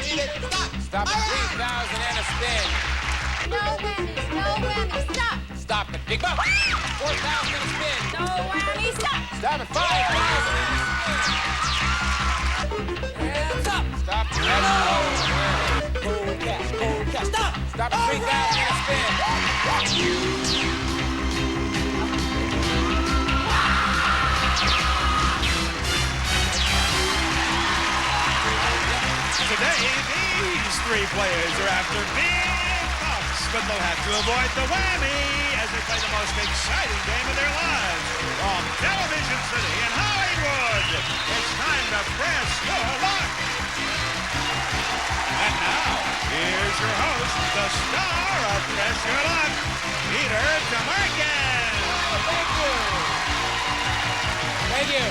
Leave it. Stop. Stop at 3,000 and a spin. No whammies, no whammies, stop. Stop at big bucks. 4,000 and a spin. No whammies, stop. Stop at 5,000 and stop. Stop at Cold cash. Stop. Stop at 3,000 and a spin. Today, these three players are after big bucks, but they'll have to avoid the whammy as they play the most exciting game of their lives. From Television City in Hollywood, it's time to press your luck. And now, here's your host, the star of Press Your Luck, Peter DeMarcus. Oh, thank you. Thank you.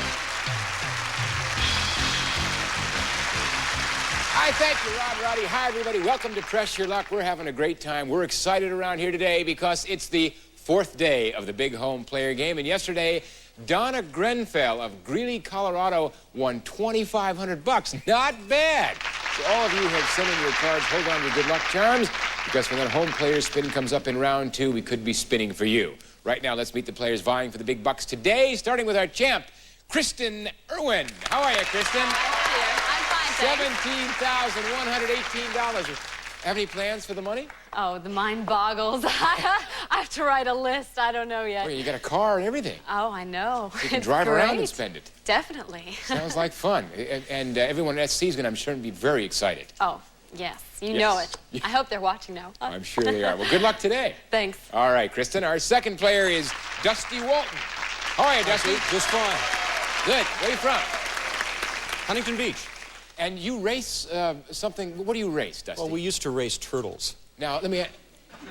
Hi, thank you, Rod Roddy. Hi, everybody. Welcome to Press Your Luck. We're having a great time. We're excited around here today because it's the fourth day of the big home player game. And yesterday, Donna Grenfell of Greeley, Colorado, won $2,500. Not bad. So all of you have sent in your cards. Hold on to your good luck charms, because when that home player spin comes up in round two, we could be spinning for you. Right now, let's meet the players vying for the big bucks today, starting with our champ, Kristin Irwin. How are you, Kristin? I'm fine, thanks. $17,118. Have any plans for the money? Oh, the mind boggles. I have to write a list. I don't know yet. Well, you got a car and everything. Oh, I know. You can It's drive around and great. spend it. Definitely. Sounds like fun. And everyone at SC is going to, I'm sure, be very excited. Oh, yes. You Yes. know it. I hope they're watching now. I'm sure they are. Well, good luck today. Thanks. All right, Kristin. Our second player is Dusty Walton. How are you, Dusty? Just fine. Good. Where are you from? Huntington Beach. And you race something. What do you race, Dusty? Well, we used to race turtles. Now, let me ask,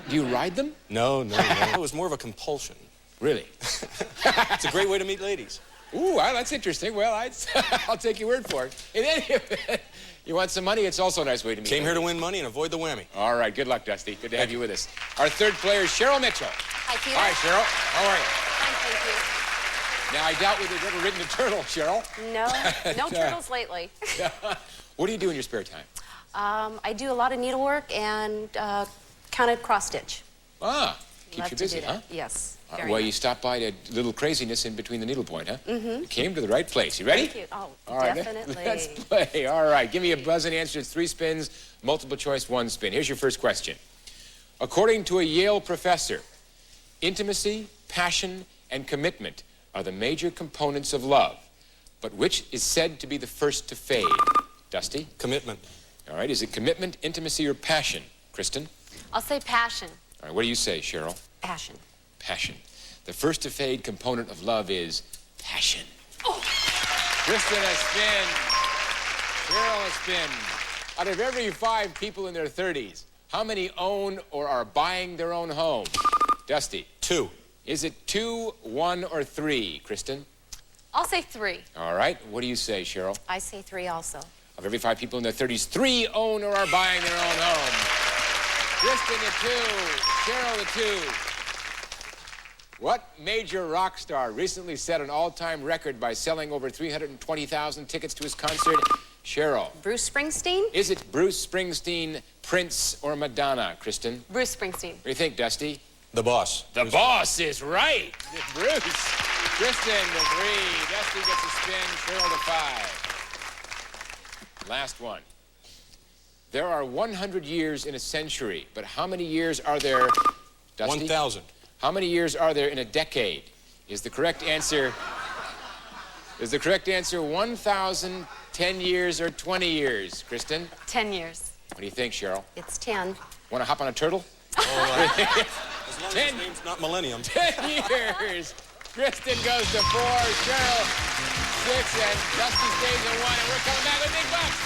do you ride them? No. It was more of a compulsion. Really? It's a great way to meet ladies. Ooh, that's interesting. Well, I'll take your word for it. In any event, you want some money? It's also a nice way to meet Came here to ladies. win money and avoid the whammy. All right, good luck, Dusty. Good to have you with us. Our third player is Sharyl Mitchell. Hi, Peter. Hi, Sharyl. How are you? Fine, thank Now, I doubt whether you've ever ridden a turtle, Sharyl. you. No turtles lately. What do you do in your spare time? I do a lot of needlework and counted cross-stitch. Ah, keeps Love you to busy, do huh? that. Yes. very Well, much. you stopped by a little craziness in between the needlepoint, huh? Mm-hmm. You came to the right place. You ready? Thank you. Oh, All right, definitely. let's play. All right, give me a buzz and answer. It's 3 spins, multiple choice, 1 spin. Here's your first question. According to a Yale professor, intimacy, passion, and commitment are the major components of love. But which is said to be the first to fade? Dusty? Commitment. All right, is it commitment, intimacy, or passion? Kristen? I'll say passion. All right, what do you say, Sharyl? Passion. Passion. The first to fade component of love is passion. Oh. Kristen, a spin. Sharyl, a spin. Out of every 5 people in their 30s, how many own or are buying their own home? Dusty? 2. Is it 2, 1, or 3, Kristen? I'll say 3. All right, what do you say, Sharyl? I say 3 also. Of every 5 people in their 30s, 3 own or are buying their own home. Kristen, the 2. Sharyl, the 2. What major rock star recently set an all-time record by selling over 320,000 tickets to his concert? Sharyl. Bruce Springsteen? Is it Bruce Springsteen, Prince, or Madonna, Kristen? Bruce Springsteen. What do you think, Dusty? The boss. The boss is right. It's Bruce. Kristen, the 3. Dusty gets a spin. Sharyl, the 5. Last one. There are 100 years in a century, but how many years are there, Dusty? 1,000. How many years are there in a decade? Is the correct answer 1,000, 10 years, or 20 years? Kristen? 10 years. What do you think, Sharyl? It's 10. Want to hop on a turtle? As long as 10. his name's not Millennium. 10 years. Kristen goes to 4, Sharyl 6, and Dusty stays at 1, and we're coming back with big bucks.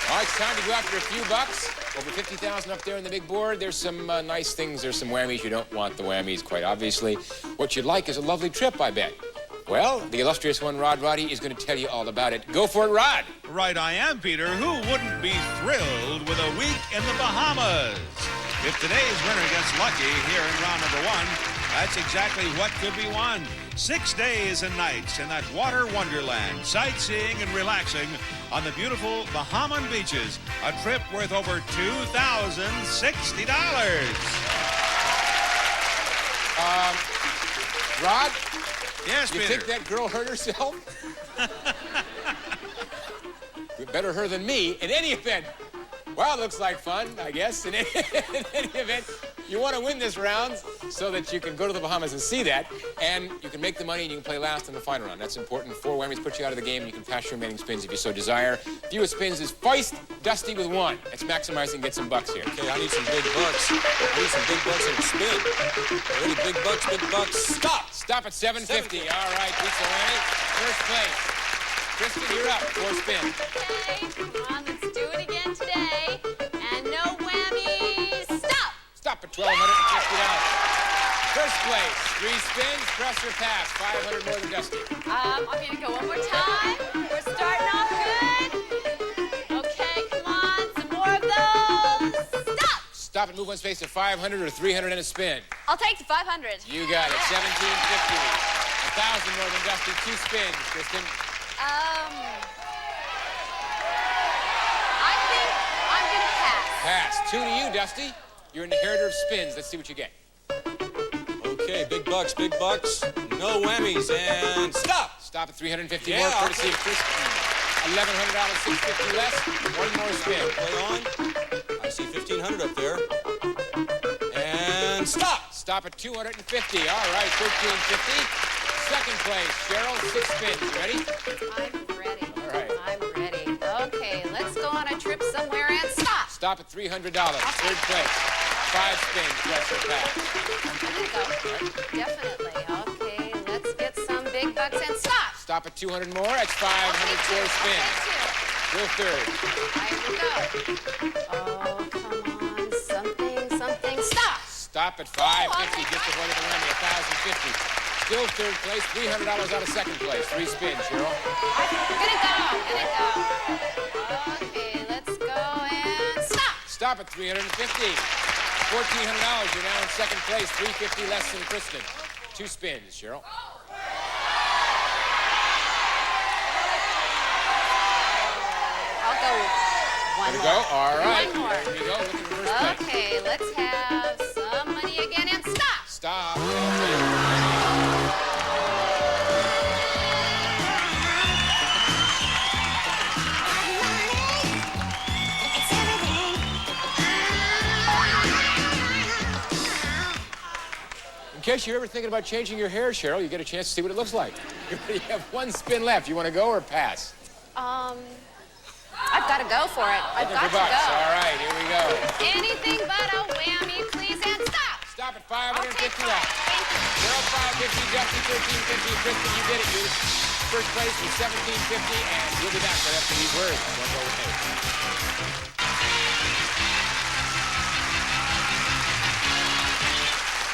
All right, it's time to go after a few bucks. Over 50,000 up there on the big board. There's some nice things. There's some whammies. You don't want the whammies, quite obviously. What you'd like is a lovely trip, I bet. Well, the illustrious one, Rod Roddy, is going to tell you all about it. Go for it, Rod. Right I am, Peter. Who wouldn't be thrilled with a week in the Bahamas? If today's winner gets lucky here in round number 1, That's exactly what could be won. 6 days and nights in that water wonderland, sightseeing and relaxing on the beautiful Bahamian beaches. A trip worth over $2,060. Rod, Yes, you Peter. think that girl hurt herself? Better her than me. In any event, well, it looks like fun, I guess. In any event, you want to win this round so that you can go to the Bahamas and see that, and you can make the money and you can play last in the final round. That's important. 4 whammies put you out of the game, and you can pass your remaining spins if you so desire. Fewest spins is first, Dusty with 1. Let's maximize and get some bucks here. Okay, I need some big bucks. I need some big bucks in a spin. Ready, big bucks, big bucks. Stop! Stop at 750. All right, pizza whammy. First place. Kristin, you're up. 4 spins. Okay, come on, let's do it again today. And no whammies. Stop! Stop at $1,250. First place. 3 spins, press or pass. 500 more than Dusty. I'm gonna go one more time. We're starting off good. Okay, come on, some more of those. Stop! Stop and move one space to 500 or 300 and a spin. I'll take the 500. You got it. 1750. 1,000 more than Dusty. 2 spins, Kristin. I think I'm gonna pass. Pass. 2 to you, Dusty. You're an inheritor of spins. Let's see what you get. Okay, big bucks, no whammies, and stop! Stop at 350 Yeah, more, courtesy okay. of Kristin. $1,100, 650 less. 1 more spin. Play on. I see 1,500 up there. And stop! Stop at 250. All right, 1,350. Second place, Sharyl, 6 spins. You ready? I'm ready. All right. I'm ready. Okay, let's go on a trip somewhere and stop. Stop at $300. Third place. 5 spins, press or pass. There you go. Definitely. Okay, let's get some big bucks and stop. Stop at 200 more. That's 504 spins. Go third. Here we go. Oh, come on. Something. Stop. Stop at 550. Just avoided the whammy. 1,050. Still third place. $300 out of second place. 3 spins, Sharyl. Gonna go. Okay, let's go and stop. Stop at 350. $1,400. You're now in second place. 350 less than Kristin. 2 spins, Sharyl. I'll go one There we more. go. All right. One more. There you go. Looking for first place. Okay, let's have some money again and stop. Stop. In case you're ever thinking about changing your hair, Sharyl, you get a chance to see what it looks like. You have 1 spin left. You want to go or pass? I've got to go for it. I've got to bucks. go. All right, here we go. Anything but a whammy, please, and stop. Stop at I'll take 550 five. left. Thank you. Sharyl, 550, Dusty, 1350. Kristin, you did it. You're first place with 1750, and we'll be back right after these words. Don't go away.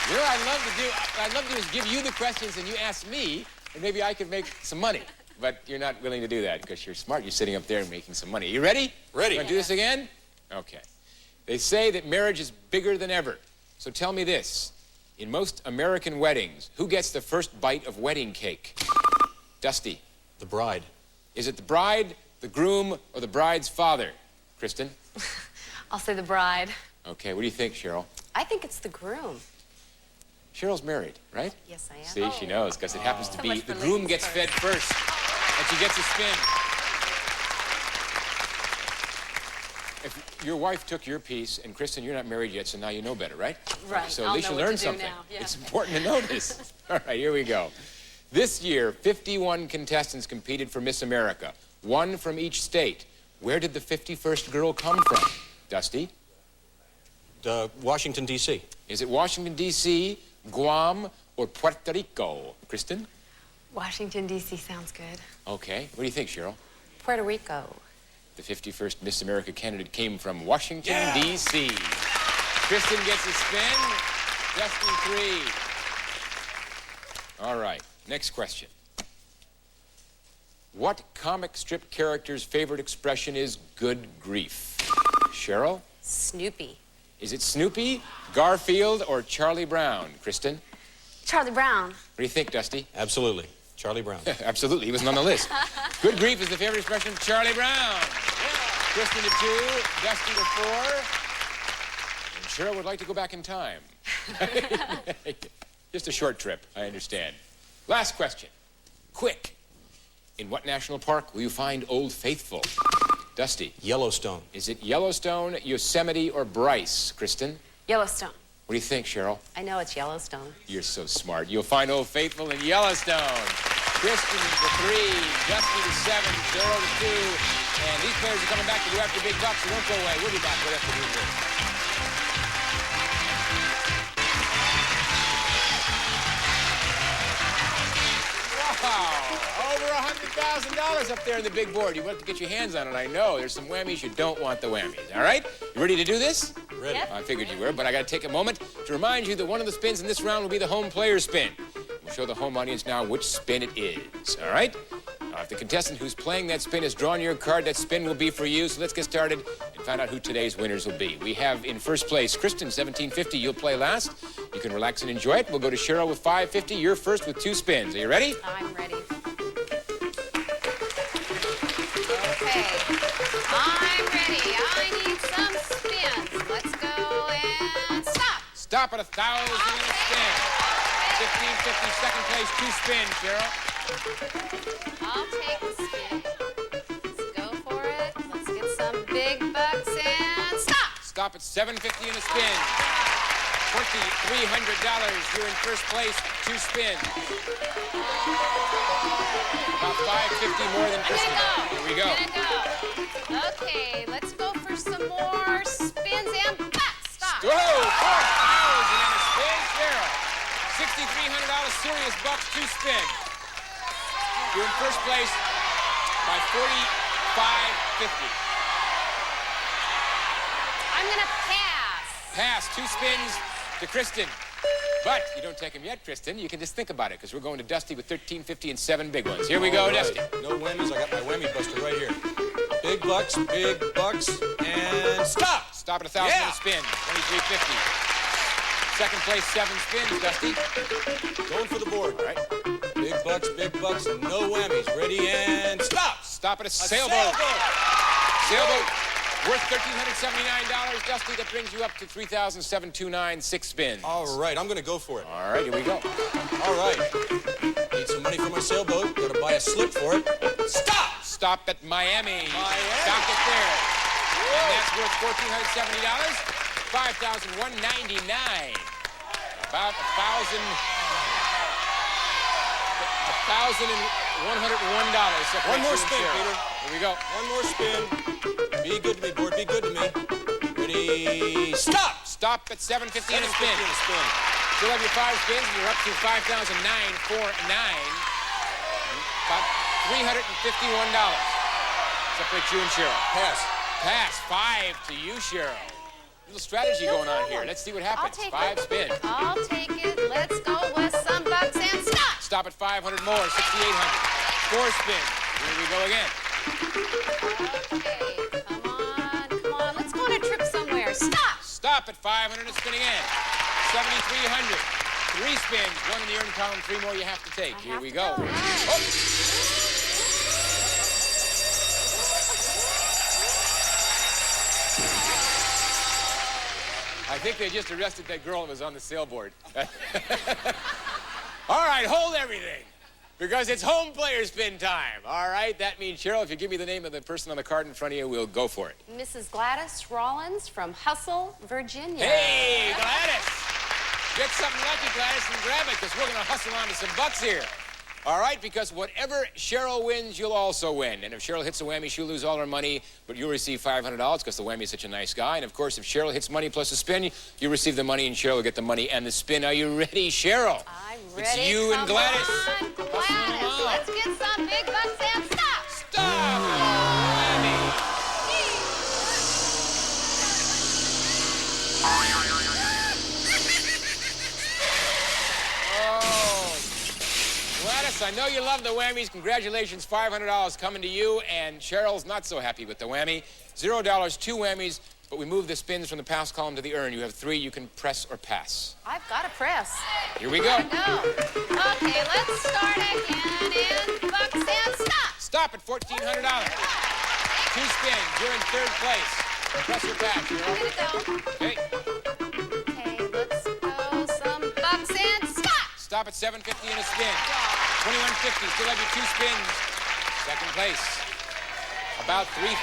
You know what I'd love to do is give you the questions and you ask me, and maybe I could make some money. But you're not willing to do that because you're smart. You're sitting up there and making some money. Are you ready? Ready. Want to do this again? Okay. They say that marriage is bigger than ever. So tell me this. In most American weddings, who gets the first bite of wedding cake? Dusty. The bride. Is it the bride, the groom, or the bride's father? Kristin? I'll say the bride. Okay, what do you think, Sharyl? I think it's the groom. Cheryl's married, right? Yes, I am. See, she knows, because it happens to So be much the for groom ladies gets first. fed first, and she gets a spin. If your wife took your piece, and Kristin, you're not married yet, so now you know better, right? Right. So at I'll least know you what learned to do something. now, yeah. It's important to know this. All right, here we go. This year, 51 contestants competed for Miss America, 1 from each state. Where did the 51st girl come from? Dusty? Washington, D.C. Is it Washington, D.C., Guam, or Puerto Rico? Kristin? Washington, D.C. sounds good. Okay. What do you think, Sharyl? Puerto Rico. The 51st Miss America candidate came from Washington, D.C. Kristin gets a spin. Justin 3. All right. Next question. What comic strip character's favorite expression is good grief? Sharyl? Snoopy. Is it Snoopy, Garfield, or Charlie Brown? Kristin? Charlie Brown. What do you think, Dusty? Absolutely. Charlie Brown. Absolutely, he wasn't on the list. Good grief is the favorite expression of Charlie Brown. Kristin to 2, Dusty to 4. And Sharyl would like to go back in time. Just a short trip, I understand. Last question. Quick. In what national park will you find Old Faithful? Dusty. Yellowstone. Is it Yellowstone, Yosemite, or Bryce, Kristin? Yellowstone. What do you think, Sharyl? I know it's Yellowstone. You're so smart. You'll find Old Faithful in Yellowstone. Kristin to 3, Dusty to 7, Sharyl to 2. And these players are coming back to go after big bucks, so don't go away. We'll be back right after these moves. Wow, over $100,000 up there on the big board. You want to get your hands on it, I know. There's some whammies you don't want the whammies, all right? You ready to do this? Ready. Yep. I figured you were, but I got to take a moment to remind you that one of the spins in this round will be the home player spin. We'll show the home audience now which spin it is, all right? Now, if the contestant who's playing that spin has drawn your card, that spin will be for you. So let's get started and find out who today's winners will be. We have in first place Kristin, $17.50. You'll play last. You can relax and enjoy it. We'll go to Sharyl with $5.50. You're first with 2 spins. Are you ready? I'm ready. Okay. I'm ready. I need some spins. Let's go and stop. Stop at 1,000 and a spin. $15.50, second place, 2 spins, Sharyl. I'll take the spin. Let's go for it. Let's get some big bucks and stop. Stop at $7.50 and a spin. $2,300. You're in first place, 2 spins. About $5.50 more than Kristin. Here we go. Okay, let's go for some more spins and stop. Whoa, 4,000 and a spin, Sharyl. $6,300 serious bucks, 2 spins. You're in first place by $45.50. I'm gonna pass. Pass, 2 spins to Kristin. But you don't take them yet, Kristin. You can just think about it, because we're going to Dusty with $13.50 and 7 big ones. Here we go, Dusty. No whammies. I got my whammy buster right here. Big bucks, and stop! Stop at 1,000 and a spin, $23.50. Second place, 7 spins, Dusty. Going for the board. All right. Big bucks, no whammies. Ready and stop! Stop at a sailboat. Sailboat worth $1,379, Dusty. That brings you up to $3,729, 6 spins. All right, I'm gonna go for it. All right, here we go. All right. Need some money for my sailboat. Gotta buy a slip for it. Stop! Stop at Miami. Stop it there. And that's worth $1,470, $5,199. About $1,101. One more spin, Peter. Here we go. One more spin. Be good to me, board. Be good to me. Ready, stop! Stop at $7.50 and a spin. spin. Still have your 5 spins, and you're up to $5,949. About $351. Separate you and Sharyl. Pass. Pass. 5 to you, Sharyl. Little strategy going on here. Let's see what happens. 5 spins. I'll take it. Let's go with some bucks and stop. Stop at 500 more, 6,800. 4 spins. Here we go again. Okay, come on. Let's go on a trip somewhere. Stop. Stop at 500 and spin again. 7,300. 3 spins. 1 in the earned column. 3 more you have to take. Here we go. Oh. I think they just arrested that girl that was on the sailboard. All right, hold everything, because it's home player spin time. All right, that means, Sharyl, if you give me the name of the person on the card in front of you, we'll go for it. Mrs. Gladys Rollins from Hustle, Virginia. Hey, Gladys! Get something lucky, Gladys, and grab it, because we're going to hustle on to some bucks here. All right, because whatever Sharyl wins, you'll also win. And if Sharyl hits a whammy, she'll lose all her money, but you'll receive $500 because the whammy is such a nice guy. And, of course, if Sharyl hits money plus a spin, you receive the money, and Sharyl will get the money and the spin. Are you ready, Sharyl? I'm ready. It's you and Gladys. Come on, Gladys. Let's get some big bucks and stop. Stop! Whammy. Gladys, I know you love the whammies. Congratulations, $500 coming to you. And Sharyl's not so happy with the whammy. $0, 2 whammies, but we move the spins from the pass column to the urn. You have 3. You can press or pass. I've got to press. Here we go. Go. Okay, let's start again in bucks and stop. Stop at $1,400. 2 spins. You're in 3rd place. Press or pass. I'm gonna go. Okay. Okay, let's go some bucks and stop. Stop at $750 in a spin. $2,150. Still have your 2 spins. 2nd place. About $3,799.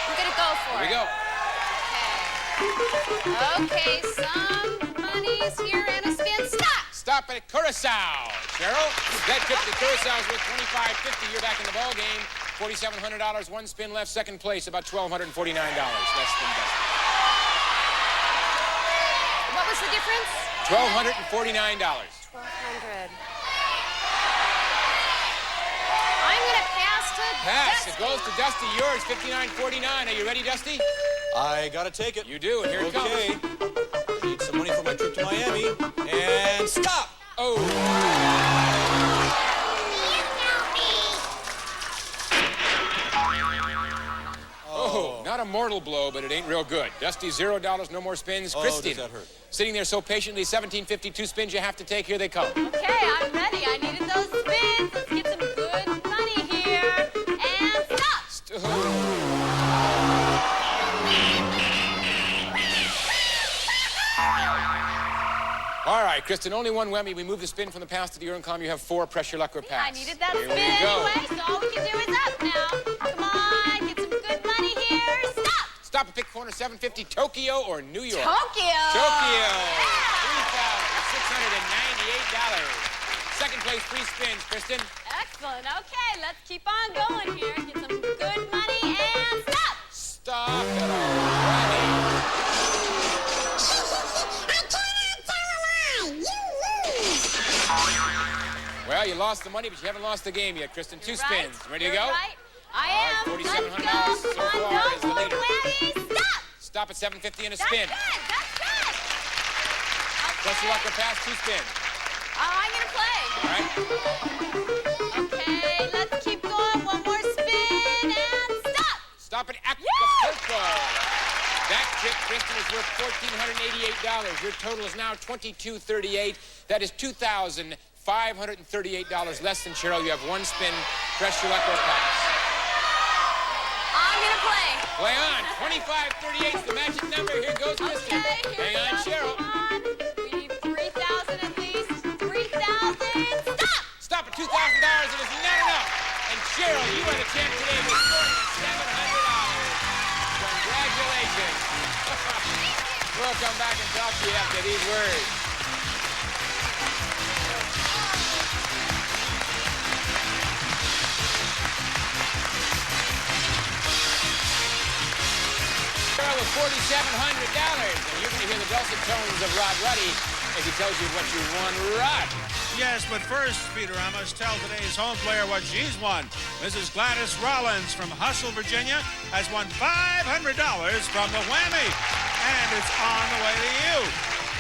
I'm gonna go for Here we it. go. Okay, some money's here and a spin. Stop. Stop at Curacao. Sharyl, that trip to Curacao is worth $25.50. You're back in the ball game. $4,700. 1 spin left. 2nd place, about $1,249. Less than best. What was the difference? $1,249. 1,200. I'm going to pass to Pass. Dusty. It goes to Dusty. Yours, $59.49. Are you ready, Dusty? I gotta take it. You do, and here it comes. Okay. Need some money for my trip to Miami. And stop! Oh. Oh, not a mortal blow, but it ain't real good. Dusty, $0, no more spins. Oh, Kristin, does that hurt? sitting there so patiently, $17.50, 2 spins you have to take. Here they come. Okay, I'm ready. I needed those spins. Let's get some good money here. And stop. All right, Kristin, only 1 whammy. We move the spin from the pass to the urn column. You have 4. Press your luck or pass. I needed that Here spin we go. anyway, so all we can do is up now. Come on, get some good money here. Stop. Stop at pick corner, $750, Tokyo or New York? Tokyo. Tokyo. Yeah. $3,698. 2nd place, 3 spins, Kristin. Excellent. Okay, let's keep on going here. Get some good money and stop. Stop it already. Well, you lost the money, but you haven't lost the game yet, Kristin. 2 spins. Ready to You're go? Right. I All am. right, Let's $4,700 go. so Come on, far no is the more leader. whammies. Stop. Stop at $750 in a That's spin. good. That's good. Press your luck or pass, 2 spins. I'm going to play. All right. Okay, let's keep going. 1 more spin and stop. Stop at Acapulco. That trip, Kristin, is worth $1,488. Your total is now $2,238. That is $2,538 less than Sharyl. You have 1 spin. Press your luck or pass. I'm going to play. Play on. 2538 is the magic number. Here goes Kristin. Okay, here Hang we on, go. Cheryl. Come on. We need 3,000 at least. 3,000. Stop. Stop at $2,000. It is not enough. And Sharyl, you are the champ today with $4,700. Congratulations. We'll come back and talk to you after these words. With $4,700, and you're going to hear the dulcet tones of Rod Ruddy as he tells you what you won. Rod. Yes, but first, Peter, I must tell today's home player what she's won. Mrs. Gladys Rollins from Hustle, Virginia, has won $500 from the whammy. And it's on the way to you.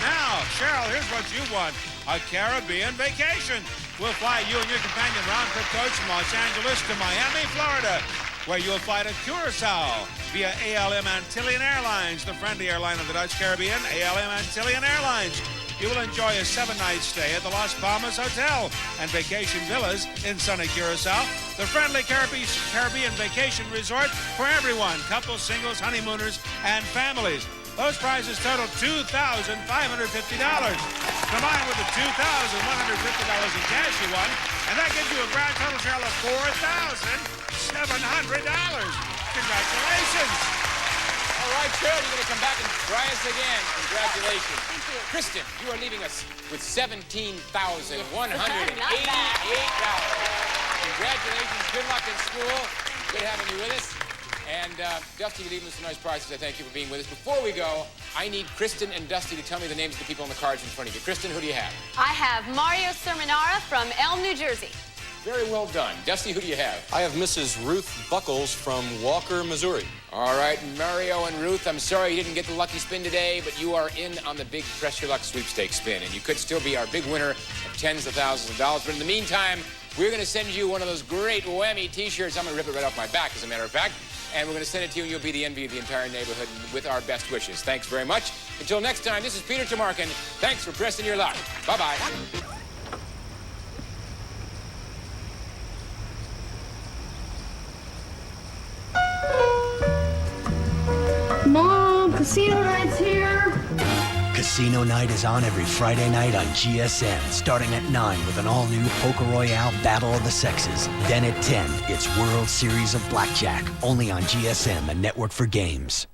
Now, Sharyl, here's what you won. A Caribbean vacation. We'll fly you and your companion round-trip coach from Los Angeles to Miami, Florida, where you'll fly to Curacao via ALM Antillean Airlines, the friendly airline of the Dutch Caribbean, ALM Antillean Airlines. You will enjoy a 7-night stay at the Las Palmas Hotel and Vacation Villas in sunny Curacao, the friendly Caribbean vacation resort for everyone, couples, singles, honeymooners, and families. Those prizes total $2,550. Combined with the $2,150 in cash you won, and that gives you a grand total, Sharyl, of $4,700. Congratulations. All right, Sharyl, you're going to come back and try us again. Congratulations. Thank you. Kristin, you are leaving us with $17,188. Not Congratulations. Good luck in school. Good having you with us. And Dusty, you're leaving us some nice prizes. I thank you for being with us. Before we go, I need Kristin and Dusty to tell me the names of the people on the cards in front of you. Kristin, who do you have? I have Mario Sermonara from Elm, New Jersey. Very well done. Dusty, who do you have? I have Mrs. Ruth Buckles from Walker, Missouri. All right, Mario and Ruth, I'm sorry you didn't get the lucky spin today, but you are in on the big Press Your Luck sweepstakes spin, and you could still be our big winner of tens of thousands of dollars. But in the meantime, we're going to send you one of those great whammy T-shirts. I'm going to rip it right off my back, as a matter of fact. And we're going to send it to you, and you'll be the envy of the entire neighborhood with our best wishes. Thanks very much. Until next time, this is Peter Tamarkin. Thanks for pressing your luck. Bye-bye. Mom, casino night's here. Casino Night is on every Friday night on GSN, starting at 9 with an all-new Poker Royale Battle of the Sexes. Then at 10, it's World Series of Blackjack, only on GSN, the network for games.